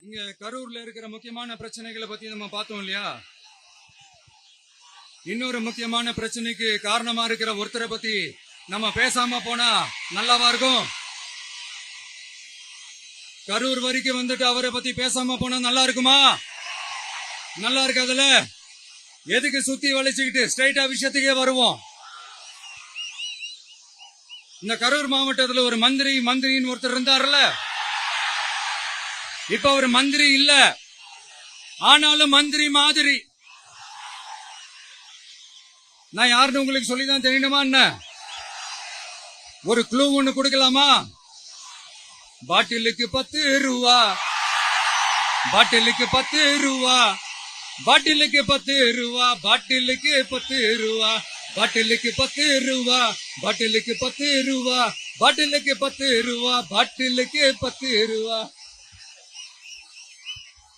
இங்க கரூர்ல இருக்கிற முக்கியமான பிரச்சனைகளை பத்தி நம்ம பார்த்தோம் இல்லையா? இன்னொரு முக்கியமான பிரச்சனைக்கு காரணமா இருக்கிற ஒருத்தரை பத்தி நம்ம பேசாம போனா நல்லாவா இருக்கும்? கரூர் வரைக்கும் வந்துட்டு அவரை பத்தி பேசாம போனா நல்லா இருக்குமா? நல்லா இருக்காதுல. எதுக்கு சுத்தி வளைச்சுக்கிட்டு ஸ்ட்ரைட்டா விஷயத்துக்கே வருவோம். இந்த கரூர் மாவட்டத்துல ஒரு மந்திரின்னு ஒருத்தர் இருந்தார்ல. இப்ப ஒரு மந்திரி இல்ல, ஆனாலும் மந்திரி மாதிரி. நான் யாருன்னு உங்களுக்கு சொல்லிதான் தெரியணுமா என்ன? ஒரு க்ளூ ஒண்ணு கொடுக்கலாமா? பாட்டிலுக்கு 10 ரூபா, பாட்டிலுக்கு 10 ரூபா, பாட்டிலுக்கு 10 ரூபா, பாட்டிலுக்கு 10 ரூபா, பாட்டிலுக்கு 10 ரூபா, பாட்டிலுக்கு 10 ரூபா, பாட்டிலுக்கு 10 ரூபா, பாட்டிலுக்கு 10 ரூபா.